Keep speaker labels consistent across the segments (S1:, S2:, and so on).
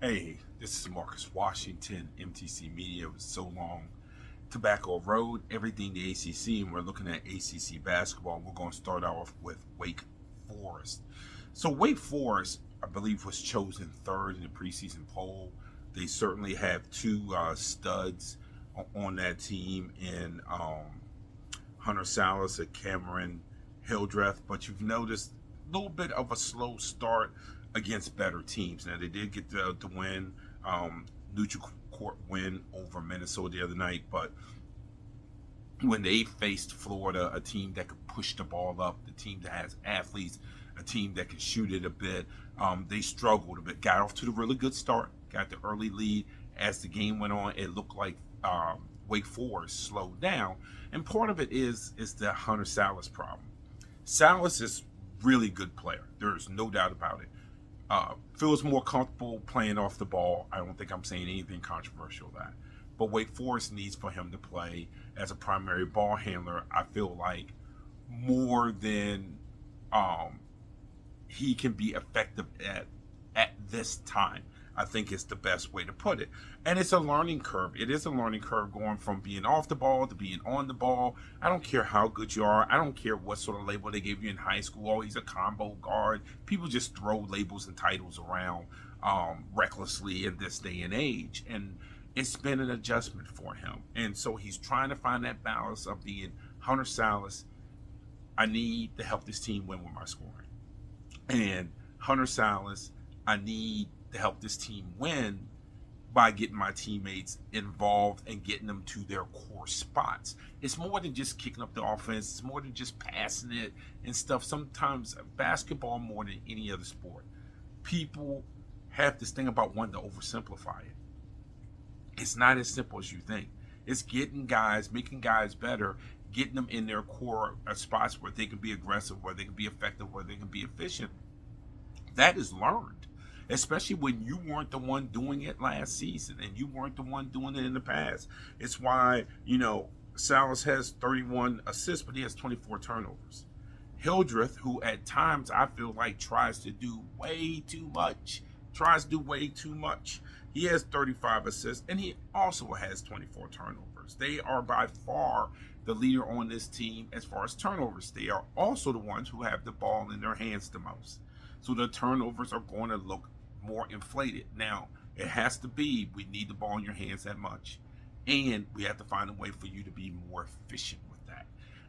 S1: Hey, this is Marcus Washington, MTC Media. It was so long. Tobacco Road, everything the ACC, and we're looking at ACC basketball. We're going to start off with Wake Forest. So, Wake Forest, I believe, was chosen third in the preseason poll. They certainly have two studs on that team in Hunter Sallis and Cameron Hildreth, but you've noticed a little bit of a slow start against better teams. Now, they did get the win, neutral court win over Minnesota the other night, but when they faced Florida, a team that could push the ball up, the team that has athletes, a team that can shoot it a bit, they struggled a bit. Got off to the really good start, got the early lead. As the game went on, it looked like Wake Forest slowed down, and part of it is the Hunter Sallis problem. Sallis is really good player. There's no doubt about it. Feels more comfortable playing off the ball. I don't think I'm saying anything controversial that. But Wake Forest needs for him to play as a primary ball handler. I feel like more than he can be effective at this time. I think it's the best way to put it. And it's a learning curve. It is a learning curve going from being off the ball to being on the ball. I don't care how good you are. I don't care what sort of label they gave you in high school. Oh, he's a combo guard. People just throw labels and titles around recklessly in this day and age. And it's been an adjustment for him. And so he's trying to find that balance of being Hunter Sallis. I need to help this team win with my scoring. And Hunter Sallis, I need to help this team win by getting my teammates involved and getting them to their core spots. It's more than just kicking up the offense. It's more than just passing it and stuff. Sometimes basketball, more than any other sport, people have this thing about wanting to oversimplify it. It's not as simple as you think. It's getting guys, making guys better, getting them in their core spots where they can be aggressive, where they can be effective, where they can be efficient. That is learned, especially when you weren't the one doing it last season and you weren't the one doing it in the past. It's why, Sallis has 31 assists, but he has 24 turnovers. Hildreth, who at times I feel like tries to do way too much. He has 35 assists, and he also has 24 turnovers. They are by far the leader on this team as far as turnovers. They are also the ones who have the ball in their hands the most. So the turnovers are going to look more inflated. Now, it has to be, we need the ball in your hands that much. And we have to find a way for you to be more efficient with that.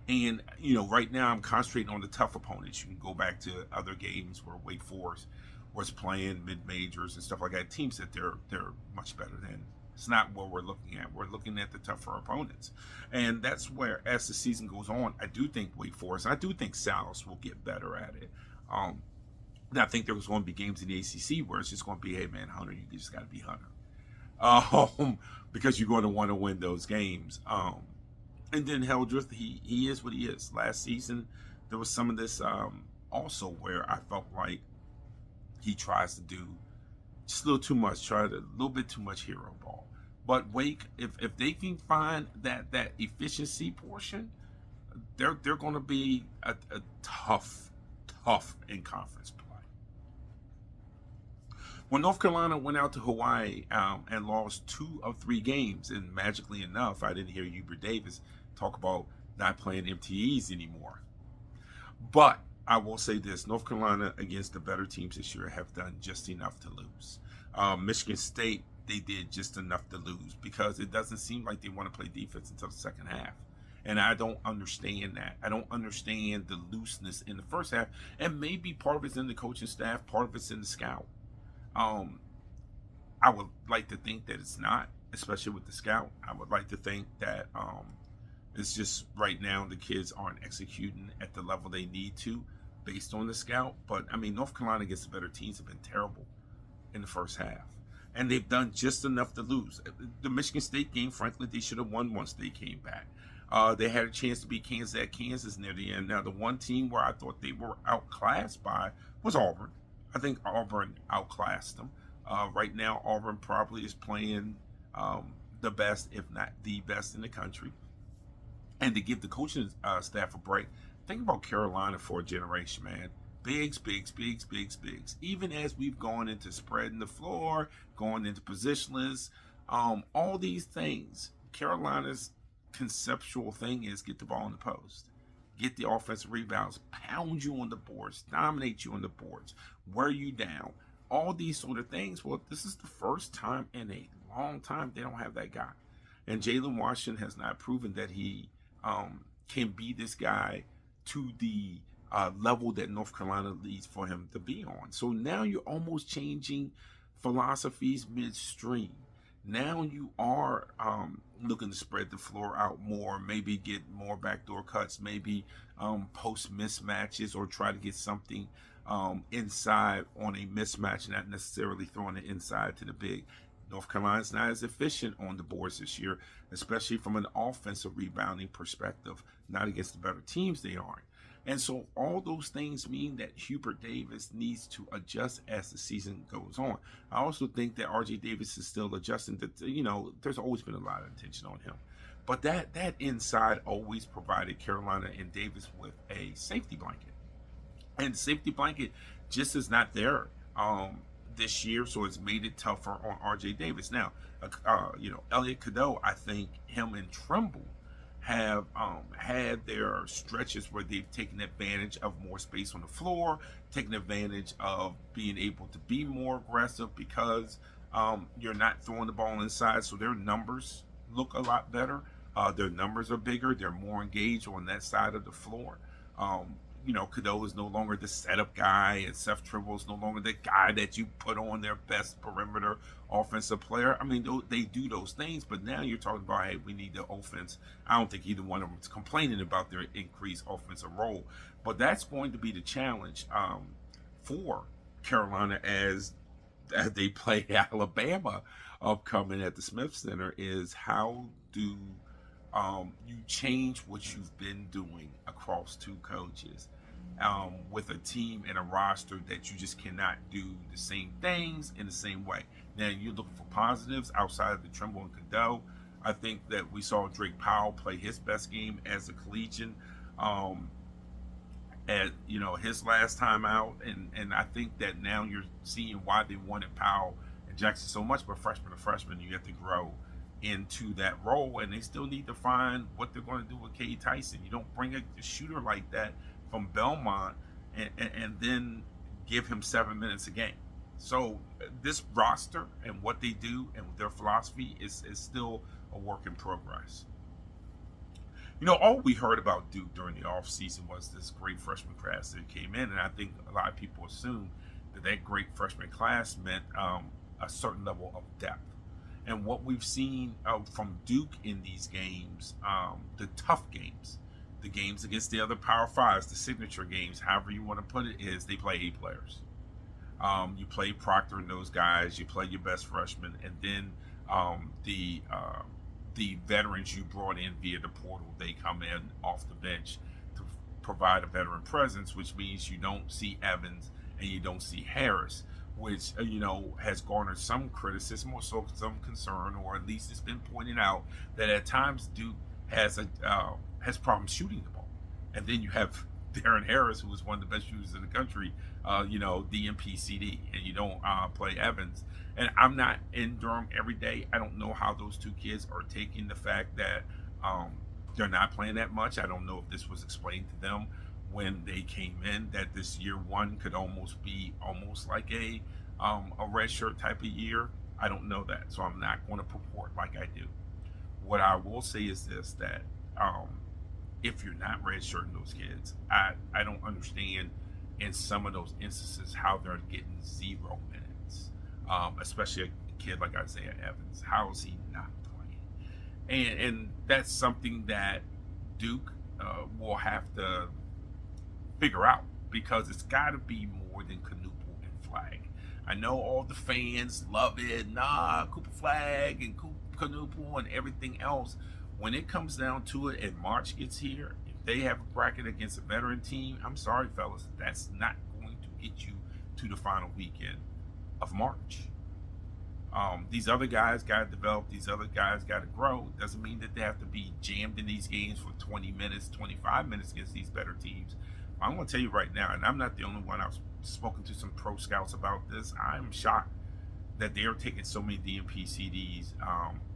S1: And, right now I'm concentrating on the tough opponents. You can go back to other games where Wake Forest was playing mid-majors and stuff like that. Teams that they're much better than. It's not what we're looking at. We're looking at the tougher opponents. And that's where, as the season goes on, I do think Wake Forest, and I do think Sallis will get better at it. And I think there was going to be games in the ACC where it's just going to be, hey, man, Hunter, you just got to be Hunter. Because you're going to want to win those games. And then Hildreth, he is what he is. Last season, there was some of this also where I felt like he tries to do just a little too much, a little bit too much hero ball. But Wake, if they can find that efficiency portion, they're going to be a tough in conference play. When North Carolina went out to Hawaii and lost 2 of 3 games, and magically enough, I didn't hear Hubert Davis talk about not playing MTEs anymore. But I will say this, North Carolina against the better teams this year have done just enough to lose. Michigan State, they did just enough to lose because it doesn't seem like they want to play defense until the second half. And I don't understand that. I don't understand the looseness in the first half. And maybe part of it's in the coaching staff, part of it's in the scout. I would like to think that it's not, especially with the scout. I would like to think that it's just right now the kids aren't executing at the level they need to based on the scout. But, North Carolina against the better teams have been terrible in the first half. And they've done just enough to lose. The Michigan State game, frankly, they should have won once they came back. They had a chance to beat Kansas at Kansas near the end. Now, the one team where I thought they were outclassed by was Auburn. I think Auburn outclassed them. Right now, Auburn probably is playing the best, if not the best in the country. And to give the coaching staff a break, think about Carolina for a generation, man. bigs. Even as we've gone into spreading the floor, going into positionless, all these things, Carolina's conceptual thing is get the ball in the post, get the offensive rebounds, pound you on the boards, dominate you on the boards, wear you down, all these sort of things. Well, this is the first time in a long time they don't have that guy. And Jalen Washington has not proven that he can be this guy to the level that North Carolina needs for him to be on. So now you're almost changing philosophies midstream. Now you are looking to spread the floor out more, maybe get more backdoor cuts, maybe post mismatches, or try to get something inside on a mismatch, not necessarily throwing it inside to the big. North Carolina's not as efficient on the boards this year, especially from an offensive rebounding perspective, not against the better teams they aren't. And so all those things mean that Hubert Davis needs to adjust as the season goes on. I also think that RJ Davis is still adjusting. There's always been a lot of attention on him. But that inside always provided Carolina and Davis with a safety blanket. And the safety blanket just is not there this year, so it's made it tougher on RJ Davis. Now, Elliot Cadeau, I think him and Trimble have had their stretches where they've taken advantage of more space on the floor, taken advantage of being able to be more aggressive because you're not throwing the ball inside, so their numbers look a lot better. Their numbers are bigger. They're more engaged on that side of the floor. Cadeau is no longer the setup guy, and Seth Trimble is no longer the guy that you put on their best perimeter offensive player. I mean, they do those things, but now you're talking about, hey, we need the offense. I don't think either one of them is complaining about their increased offensive role, but that's going to be the challenge for Carolina as they play Alabama upcoming at the Smith Center, is how do you change what you've been doing across two coaches with a team and a roster that you just cannot do the same things in the same way. Now, you look for positives outside of the Trimble and Cadeau. I think that we saw Drake Powell play his best game as a collegian at his last time out, and I think that now you're seeing why they wanted Powell and Jackson so much. But freshman to freshman, you have to grow into that role, and they still need to find what they're going to do with Cade Tyson. You don't bring a shooter like that from Belmont and then give him 7 minutes a game. So this roster and what they do and their philosophy is still a work in progress. All we heard about Duke during the offseason was this great freshman class that came in, and I think a lot of people assumed that great freshman class meant a certain level of depth. And what we've seen from Duke in these games, the tough games, the games against the other Power Fives, the signature games, however you want to put it, is they play 8 players. You play Proctor and those guys, you play your best freshmen, and then the veterans you brought in via the portal, they come in off the bench to provide a veteran presence, which means you don't see Evans and you don't see Harris, which has garnered some criticism or some concern, or at least it's been pointed out that at times Duke has problems shooting the ball. And then you have Darren Harris, who is one of the best shooters in the country, DMP-CD, and you don't play Evans. And I'm not in Durham every day. I don't know how those two kids are taking the fact that they're not playing that much. I don't know if this was explained to them when they came in, that this year one could almost be like a red shirt type of year. I don't know that, so I'm not going to purport like I do. What I will say is this, that if you're not redshirting those kids, I don't understand in some of those instances how they're getting 0 minutes, especially a kid like Isaiah Evans. How is he not playing? And that's something that Duke will have to figure out, because it's got to be more than Knuppel and Flag. I know all the fans love it, Cooper Flag and Knuppel and everything else. When it comes down to it and March gets here, if they have a bracket against a veteran team, I'm sorry, fellas, that's not going to get you to the final weekend of March. These other guys got to develop. These other guys got to grow. It doesn't mean that they have to be jammed in these games for 20 minutes, 25 minutes against these better teams. I'm going to tell you right now, and I'm not the only one. I've spoken to some pro scouts about this. I'm shocked that they're taking so many DMP CDs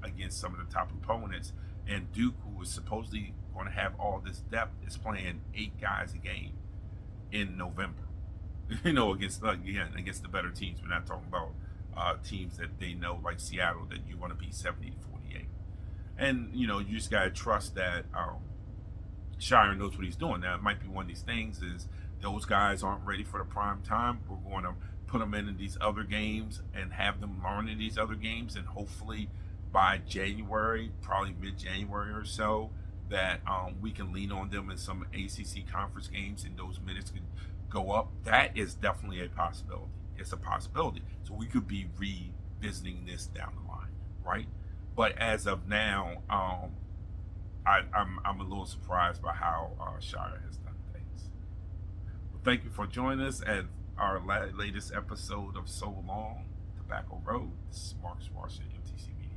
S1: against some of the top opponents. And Duke, who is supposedly going to have all this depth, is playing 8 guys a game in November. Against against the better teams. We're not talking about teams that they know, like Seattle, that you want to beat 70-48. And you just gotta trust that Shire knows what he's doing. Now, it might be one of these things is those guys aren't ready for the prime time. We're going to put them in these other games and have them learn in these other games, and hopefully by January, probably mid-January or so, that we can lean on them in some ACC conference games, and those minutes can go up. That is definitely a possibility. It's a possibility. So we could be revisiting this down the line, right? But as of now, I'm a little surprised by how Shire has done things. Well, thank you for joining us at our latest episode of So Long Tobacco Road. This is Mark Swarsh at MTCB.